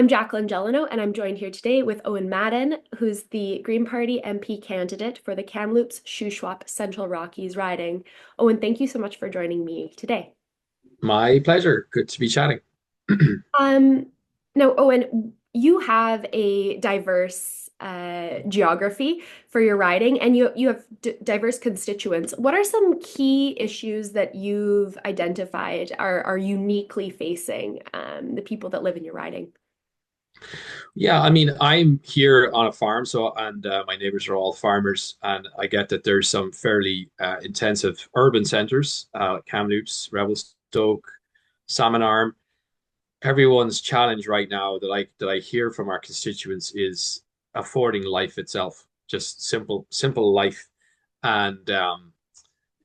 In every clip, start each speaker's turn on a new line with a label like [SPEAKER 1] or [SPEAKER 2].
[SPEAKER 1] I'm Jacqueline Gelineau, and I'm joined here today with Owen Madden, who's the Green Party MP candidate for the Kamloops-Shuswap-Central Rockies riding. Owen, thank you so much for joining me today.
[SPEAKER 2] My pleasure. Good to be chatting.
[SPEAKER 1] Um, Now, Owen, you have a diverse geography for your riding, and you have d diverse constituents. What are some key issues that you've identified are uniquely facing the people that live in your riding?
[SPEAKER 2] Yeah, I mean, I'm here on a farm, so and my neighbors are all farmers, and I get that there's some fairly intensive urban centers, Kamloops, Revelstoke, Salmon Arm. Everyone's challenge right now that I hear from our constituents is affording life itself, just simple life, and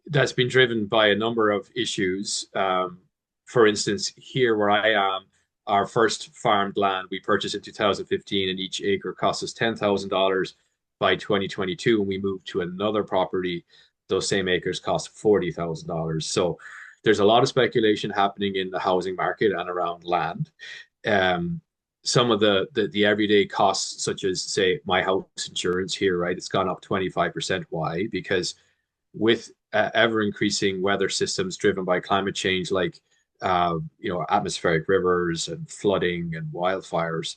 [SPEAKER 2] that's been driven by a number of issues. For instance, here where I am, our first farmed land we purchased in 2015, and each acre cost us $10,000. By 2022, when we moved to another property, those same acres cost $40,000. So there's a lot of speculation happening in the housing market and around land. Um, some of the everyday costs, such as say my house insurance here, right? It's gone up 25%. Why? Because with ever increasing weather systems driven by climate change, like atmospheric rivers and flooding and wildfires,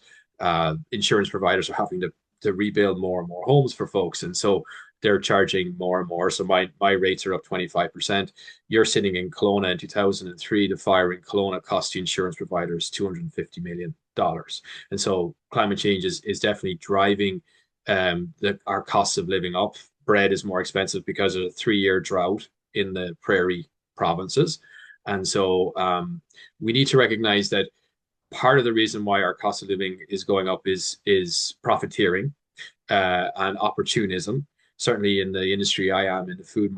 [SPEAKER 2] insurance providers are having to rebuild more and more homes for folks, and so they're charging more and more. So my rates are up 25%. You're sitting in Kelowna in 2003. The fire in Kelowna cost the insurance providers $250 million, and so climate change is definitely driving our costs of living up. Bread is more expensive because of a 3 year drought in the prairie provinces. And so we need to recognize that part of the reason why our cost of living is going up is profiteering and opportunism. Certainly in the industry I am in, the food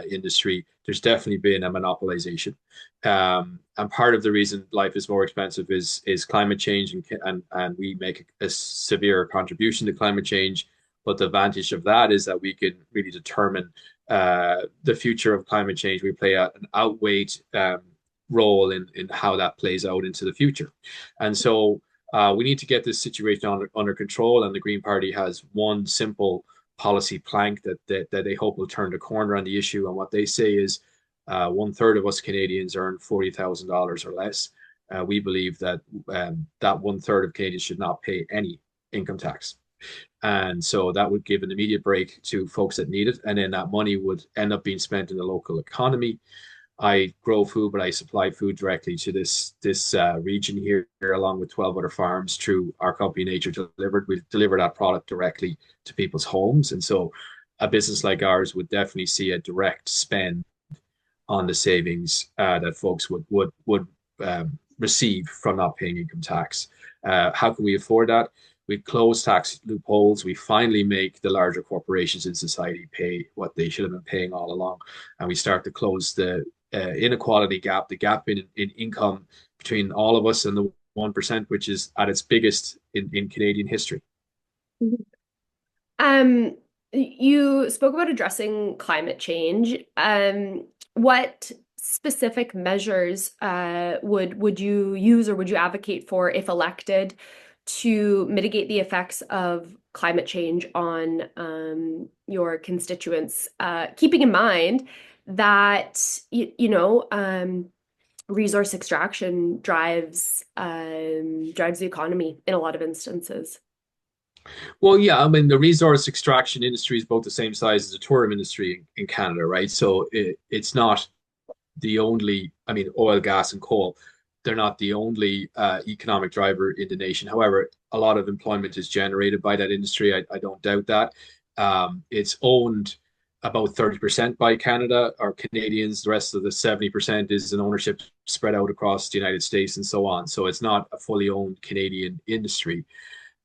[SPEAKER 2] industry, there's definitely been a monopolization. And part of the reason life is more expensive is climate change, and we make a severe contribution to climate change. But the advantage of that is that we can really determine the future of climate change. We play an outweighed role in how that plays out into the future. And so we need to get this situation under control. And the Green Party has one simple policy plank that they hope will turn the corner on the issue. And what they say is 1/3 of us Canadians earn $40,000 or less. We believe that that 1/3 of Canadians should not pay any income tax. And so that would give an immediate break to folks that need it. And then that money would end up being spent in the local economy. I grow food, but I supply food directly to this region here, along with 12 other farms through our company, Nature Delivered. We deliver that product directly to people's homes. And so a business like ours would definitely see a direct spend on the savings that folks would receive from not paying income tax. How can we afford that? We close tax loopholes. We finally make the larger corporations in society pay what they should have been paying all along, and we start to close the inequality gap, the gap in income between all of us and the 1%, which is at its biggest in Canadian history.
[SPEAKER 1] Mhm. Um, you spoke about addressing climate change. What specific measures would you use or would you advocate for if elected to mitigate the effects of climate change on your constituents? Keeping in mind that resource extraction drives the economy in a lot of instances.
[SPEAKER 2] Well, yeah, I mean, the resource extraction industry is about the same size as the tourism industry in Canada, right? So it's not the only, I mean, oil, gas, and coal, they're not the only economic driver in the nation. However, a lot of employment is generated by that industry. I don't doubt that. It's owned about 30% by Canada or Canadians. The rest of the 70% is an ownership spread out across the United States and so on. So it's not a fully owned Canadian industry.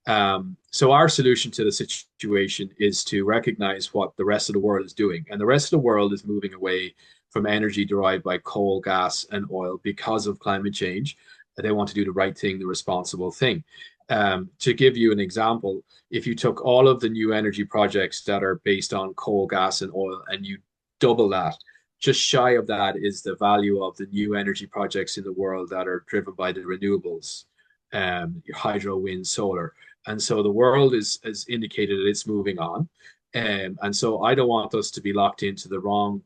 [SPEAKER 2] So our solution to the situation is to recognize what the rest of the world is doing. And the rest of the world is moving away from energy derived by coal, gas, and oil because of climate change. They want to do the right thing, the responsible thing. To give you an example, if you took all of the new energy projects that are based on coal, gas, and oil, and you double that, just shy of that is the value of the new energy projects in the world that are driven by the renewables. hydro, wind, solar. And so the world is has indicated that it's moving on. And so I don't want us to be locked into the wrong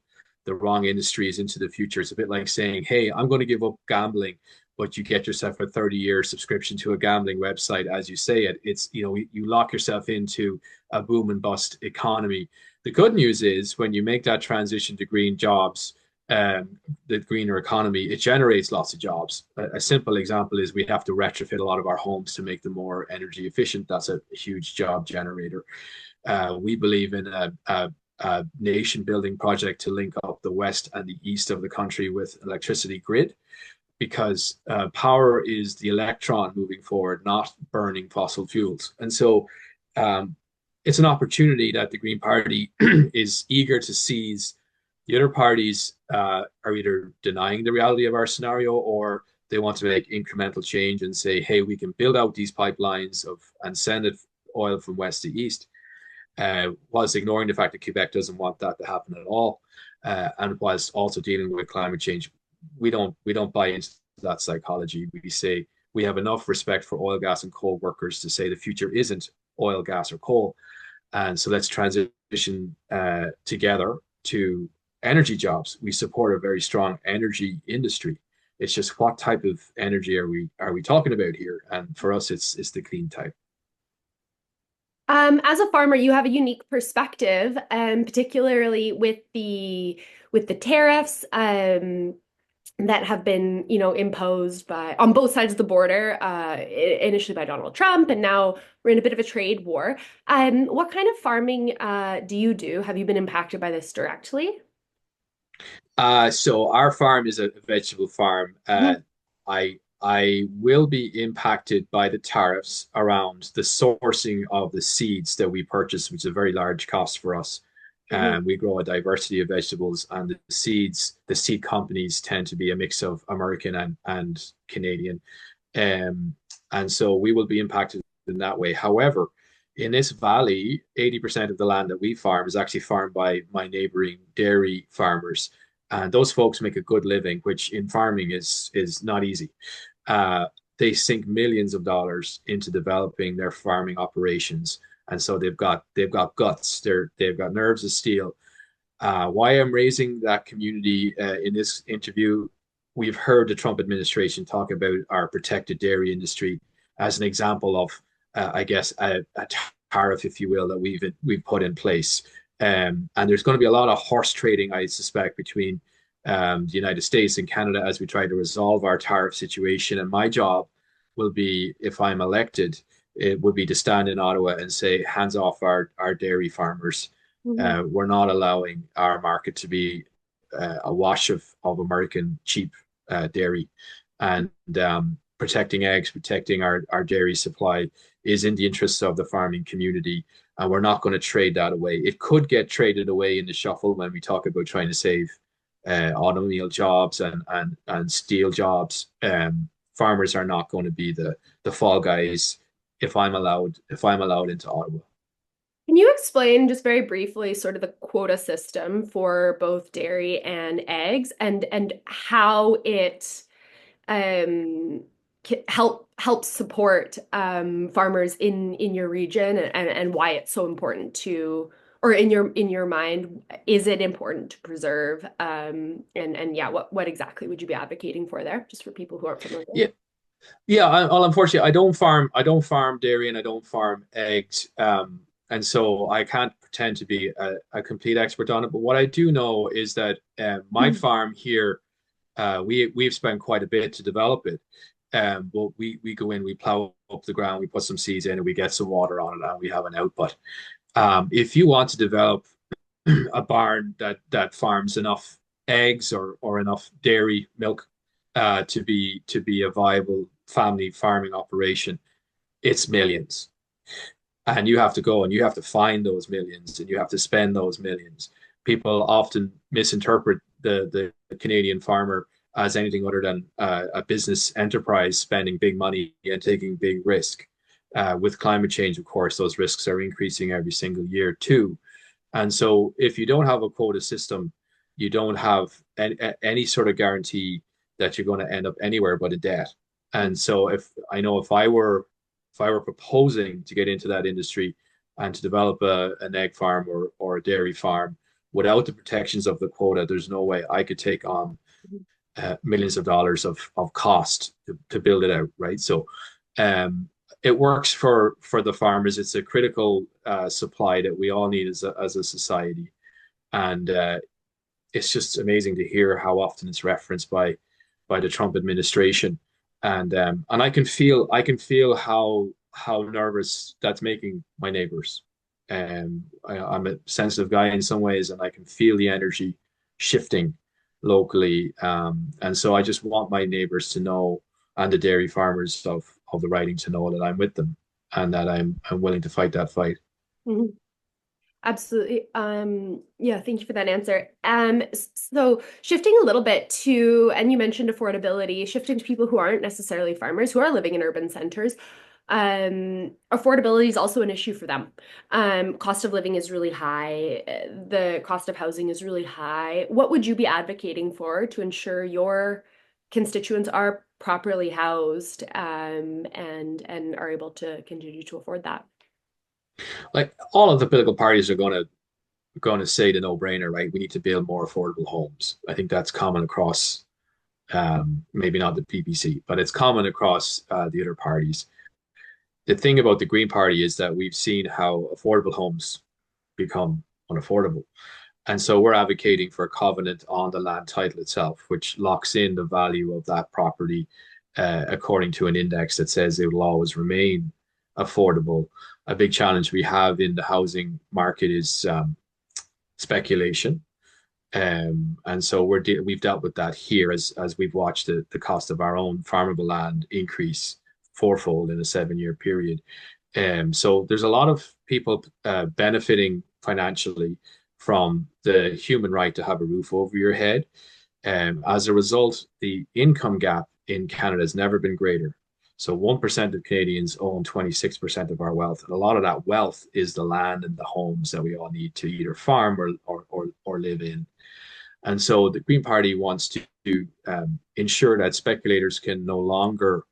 [SPEAKER 2] industries into the future. It's a bit like saying, hey, I'm going to give up gambling, but you get yourself a 30-year subscription to a gambling website, as you say it. It's, you lock yourself into a boom and bust economy. The good news is when you make that transition to green jobs, um, the greener economy, it generates lots of jobs. A simple example is we have to retrofit a lot of our homes to make them more energy efficient. That's a huge job generator. We believe in a nation building project to link up the west and the east of the country with electricity grid because power is the electron moving forward, not burning fossil fuels. And so um, it's an opportunity that the Green Party is eager to seize. The other parties are either denying the reality of our scenario or they want to make incremental change and say, hey, we can build out these pipelines and send it oil from west to east, whilst ignoring the fact that Quebec doesn't want that to happen at all, and whilst also dealing with climate change. We don't buy into that psychology. We say we have enough respect for oil, gas, and coal workers to say the future isn't oil, gas, or coal, and so let's transition together to energy jobs. We support a very strong energy industry. It's just what type of energy are we talking about here? And for us, it's the clean type.
[SPEAKER 1] As a farmer, you have a unique perspective, particularly with the tariffs that have been, imposed by on both sides of the border, initially by Donald Trump, and now we're in a bit of a trade war. What kind of farming do you do? Have you been impacted by this directly?
[SPEAKER 2] So our farm is a vegetable farm.
[SPEAKER 1] Mhm.
[SPEAKER 2] I will be impacted by the tariffs around the sourcing of the seeds that we purchase, which is a very large cost for us.
[SPEAKER 1] Mhm.
[SPEAKER 2] We grow a diversity of vegetables, and the seed companies tend to be a mix of American and Canadian. Um, and so we will be impacted in that way. However, in this valley, 80% of the land that we farm is actually farmed by my neighboring dairy farmers. And those folks make a good living, which in farming is not easy. Uh, they sink millions of dollars into developing their farming operations. And so they've got guts, they've got nerves of steel. Why I'm raising that community in this interview, we've heard the Trump administration talk about our protected dairy industry as an example of, I guess, a tariff, if you will, that we've put in place. And there's going to be a lot of horse trading, I suspect, between the United States and Canada as we try to resolve our tariff situation. And my job will be, if I'm elected, it would be to stand in Ottawa and say, hands off our dairy farmers.
[SPEAKER 1] Mhm.
[SPEAKER 2] We're not allowing our market to be a wash of American cheap dairy. And protecting eggs, protecting our dairy supply is in the interests of the farming community. And we're not going to trade that away. It could get traded away in the shuffle when we talk about trying to save automobile jobs and steel jobs. Farmers are not going to be the fall guys if I'm allowed into Ottawa.
[SPEAKER 1] Can you explain just very briefly sort of the quota system for both dairy and eggs and how it um, helps support farmers in your region and why it's so important to, or in your mind, is it important to preserve? And yeah, what exactly would you be advocating for there, just for people who aren't familiar?
[SPEAKER 2] Yeah, yeah. Well, unfortunately, I don't farm dairy and I don't farm eggs, and so I can't pretend to be a complete expert on it. But what I do know is that my farm here, we've spent quite a bit to develop it. But we go in, we plow up the ground, we put some seeds in, and we get some water on it, and we have an output. If you want to develop a barn that farms enough eggs or enough dairy milk to be a viable family farming operation, it's millions. And you have to go and you have to find those millions and you have to spend those millions. People often misinterpret the Canadian farmer as anything other than a business enterprise spending big money and taking big risk. With climate change, of course, those risks are increasing every single year too. And so if you don't have a quota system, you don't have any sort of guarantee that you're going to end up anywhere but in debt. And so if I were proposing to get into that industry and to develop an egg farm or a dairy farm without the protections of the quota, there's no way I could take on millions of dollars of cost to build it out, right? So um, it works for the farmers. It's a critical supply that we all need as a society, and it's just amazing to hear how often it's referenced by the Trump administration, and I can feel how nervous that's making my neighbors. I'm a sensitive guy in some ways, and I can feel the energy shifting locally. And so I just want my neighbors to know, and the dairy farmers of the riding to know that I'm with them and that I'm willing to fight that fight.
[SPEAKER 1] Mhm. Absolutely. Yeah, thank you for that answer. So shifting a little bit to, and you mentioned affordability, shifting to people who aren't necessarily farmers, who are living in urban centers. Affordability is also an issue for them. Cost of living is really high. The cost of housing is really high. What would you be advocating for to ensure your constituents are properly housed, and are able to continue to afford that?
[SPEAKER 2] Like all of the political parties are going to say the no-brainer, right? We need to build more affordable homes. I think that's common across, maybe not the PPC, but it's common across the other parties. The thing about the Green Party is that we've seen how affordable homes become unaffordable. And so we're advocating for a covenant on the land title itself, which locks in the value of that property according to an index that says it will always remain affordable. A big challenge we have in the housing market is speculation. And so we've dealt with that here as we've watched the cost of our own farmable land increase fourfold in a 7-year period. So there's a lot of people benefiting financially from the human right to have a roof over your head. As a result, the income gap in Canada has never been greater. So 1% of Canadians own 26% of our wealth. And a lot of that wealth is the land and the homes that we all need to either farm or live in. And so the Green Party wants to ensure that speculators can no longer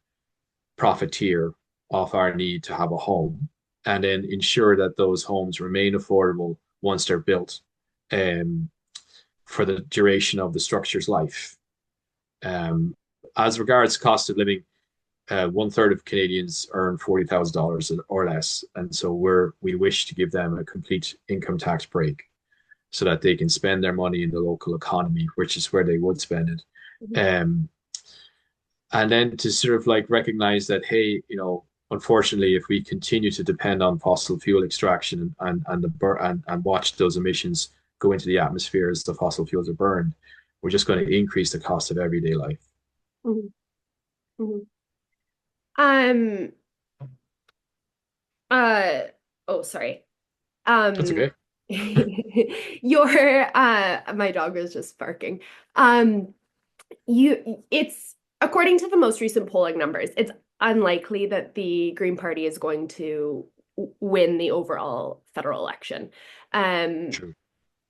[SPEAKER 2] profiteer off our need to have a home, and then ensure that those homes remain affordable once they're built, um, for the duration of the structure's life. Um, as regards cost of living, 1/3 of Canadians earn $40,000 or less, and so we wish to give them a complete income tax break so that they can spend their money in the local economy, which is where they would spend it.
[SPEAKER 1] Mhm.
[SPEAKER 2] Um, and then to sort of like recognize that, hey, unfortunately, if we continue to depend on fossil fuel extraction and watch those emissions go into the atmosphere as the fossil fuels are burned, we're just going to increase the cost of everyday life.
[SPEAKER 1] Mhm. Mhm. Um, uh, oh, sorry.
[SPEAKER 2] That's
[SPEAKER 1] Um,
[SPEAKER 2] okay.
[SPEAKER 1] my dog was just barking. Um, it's according to the most recent polling numbers, it's unlikely that the Green Party is going to win the overall federal election. Um,
[SPEAKER 2] True.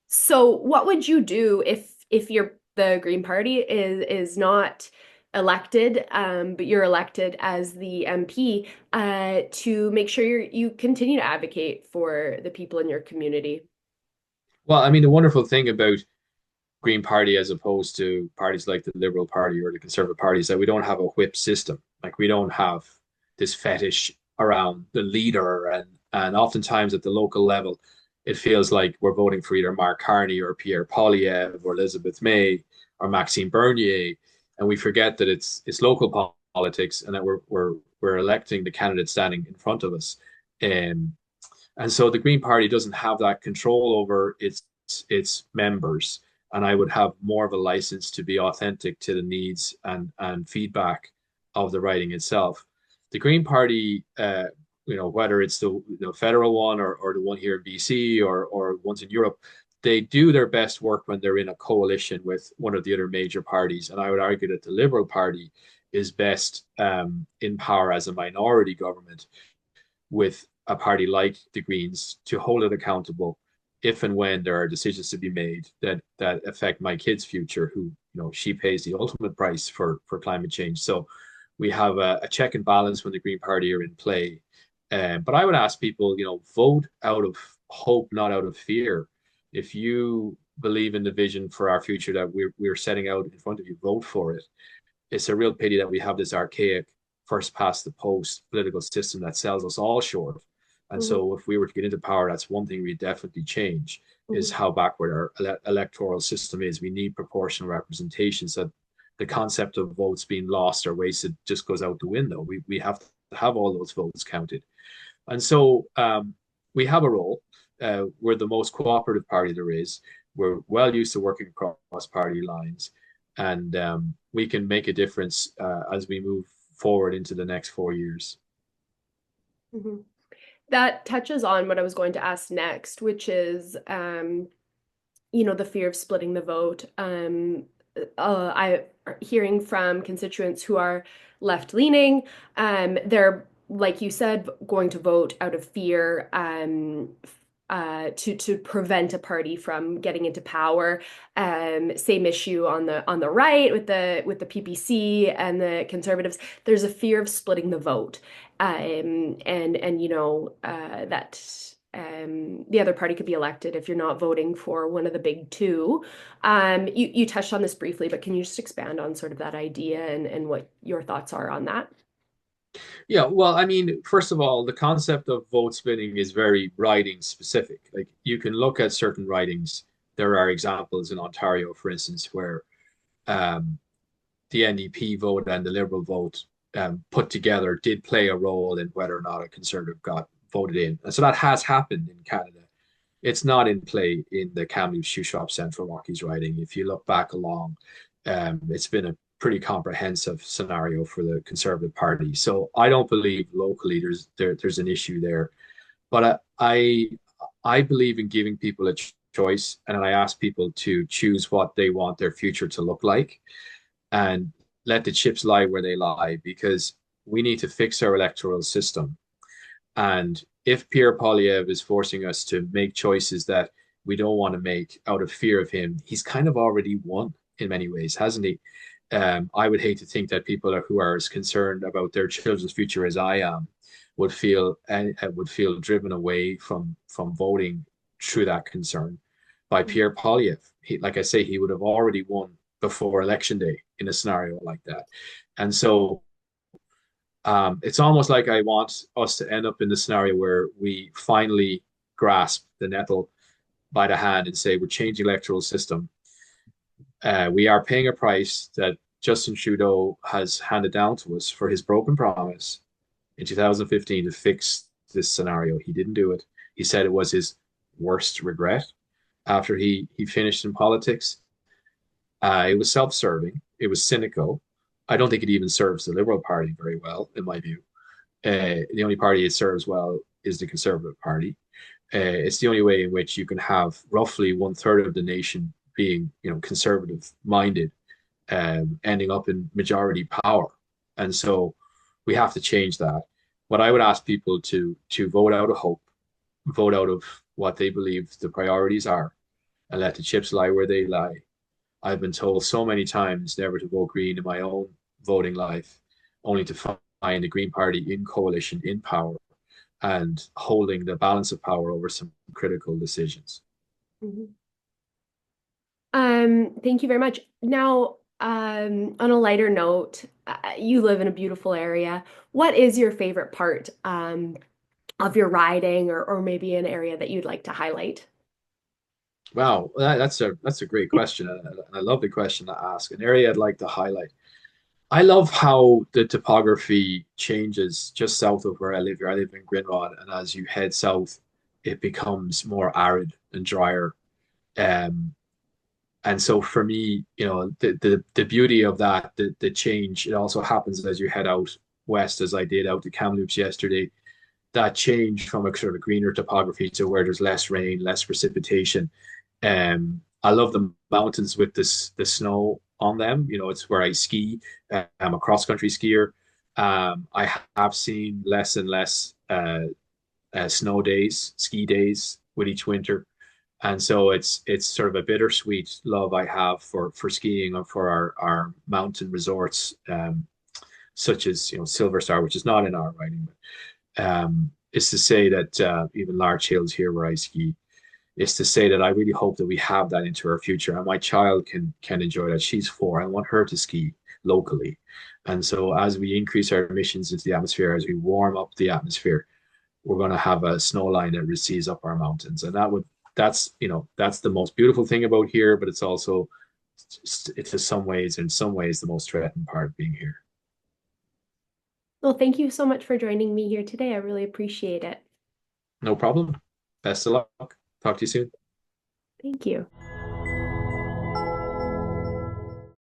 [SPEAKER 1] so what would you do if the Green Party is not elected, but you're elected as the MP, to make sure you continue to advocate for the people in your community?
[SPEAKER 2] Well, I mean, the wonderful thing about Green Party as opposed to parties like the Liberal Party or the Conservative Party is that we don't have a whip system. Like we don't have this fetish around the leader, and oftentimes at the local level, it feels like we're voting for either Mark Carney or Pierre Poilievre or Elizabeth May or Maxime Bernier, and we forget that it's local politics and that we're electing the candidate standing in front of us. Um, and so the Green Party doesn't have that control over its members. And I would have more of a license to be authentic to the needs and feedback of the writing itself. The Green Party, whether it's the federal one or the one here in BC or ones in Europe, they do their best work when they're in a coalition with one of the other major parties. And I would argue that the Liberal Party is best in power as a minority government with a party like the Greens to hold it accountable if and when there are decisions to be made that affect my kid's future, who she pays the ultimate price for climate change. So we have a check and balance when the Green Party are in play. But I would ask people, vote out of hope, not out of fear. If you believe in the vision for our future that we're setting out in front of you, vote for it. It's a real pity that we have this archaic first past the post political system that sells us all short. And
[SPEAKER 1] Mhm,
[SPEAKER 2] so if we were to get into power, that's one thing we definitely change is
[SPEAKER 1] mhm,
[SPEAKER 2] how backward our electoral system is. We need proportional representation. So the concept of votes being lost or wasted just goes out the window. We have to have all those votes counted. And so we have a role. We're the most cooperative party there is. We're well used to working across party lines, and we can make a difference as we move forward into the next 4 years.
[SPEAKER 1] mhm. That touches on what I was going to ask next, which is, the fear of splitting the vote. I hearing from constituents who are left leaning, they're, like you said, going to vote out of fear, to prevent a party from getting into power. Same issue on the right with the PPC and the Conservatives. There's a fear of splitting the vote, and that. The other party could be elected if you're not voting for one of the big two. You touched on this briefly, but can you just expand on sort of that idea and what your thoughts are on that?
[SPEAKER 2] Yeah, well, I mean, first of all, the concept of vote splitting is very riding specific. Like you can look at certain ridings. There are examples in Ontario, for instance, where um, the NDP vote and the Liberal vote put together did play a role in whether or not a Conservative got voted in. And so that has happened in Canada. It's not in play in the Kamloops-Shuswap-Central Rockies riding. If you look back along, it's been a pretty comprehensive scenario for the Conservative Party. So I don't believe locally there's an issue there. But I believe in giving people a choice, and I ask people to choose what they want their future to look like and let the chips lie where they lie because we need to fix our electoral system. And if Pierre Poilievre is forcing us to make choices that we don't want to make out of fear of him, he's kind of already won in many ways, hasn't he? I would hate to think that people who are as concerned about their children's future as I am would feel driven away from voting through that concern by Pierre Poilievre. Like I say, he would have already won before election day in a scenario like that. And so it's almost like I want us to end up in the scenario where we finally grasp the nettle by the hand and say we're changing the electoral system. We are paying a price that Justin Trudeau has handed down to us for his broken promise in 2015 to fix this scenario. He didn't do it. He said it was his worst regret after he finished in politics. It was self-serving. It was cynical. I don't think it even serves the Liberal Party very well, in my view. The only party it serves well is the Conservative Party. It's the only way in which you can have roughly one third of the nation being, conservative minded, ending up in majority power. And so we have to change that. But I would ask people to vote out of hope, vote out of what they believe the priorities are, and let the chips lie where they lie. I've been told so many times never to vote Green in my own voting life, only to find the Green Party in coalition, in power, and holding the balance of power over some critical decisions.
[SPEAKER 1] Mhm. Thank you very much. Now, on a lighter note, you live in a beautiful area. What is your favorite part, of your riding or maybe an area that you'd like to highlight?
[SPEAKER 2] Wow, that's a great question. And I love the question to ask. An area I'd like to highlight. I love how the topography changes just south of where I live here. I live in Grinrod, and as you head south, it becomes more arid and drier. Um, and so for me, the beauty of that, the change, it also happens as you head out west, as I did out to Kamloops yesterday. That change from a sort of greener topography to where there's less rain, less precipitation. I love the mountains with the snow on them. It's where I ski. I'm a cross country skier. I have seen less and less snow days, ski days with each winter, and so it's sort of a bittersweet love I have for skiing or for our mountain resorts. such as Silver Star, which is not in our riding, but is to say that even large hills here where I ski, is to say that I really hope that we have that into our future, and my child can enjoy that. She's 4. I want her to ski locally, and so as we increase our emissions into the atmosphere, as we warm up the atmosphere, we're going to have a snow line that recedes up our mountains, and that's the most beautiful thing about here, but it's also it's in some ways the most threatened part of being here.
[SPEAKER 1] Well, thank you so much for joining me here today. I really appreciate it.
[SPEAKER 2] No problem. Best of luck. Talk to you soon.
[SPEAKER 1] Thank you.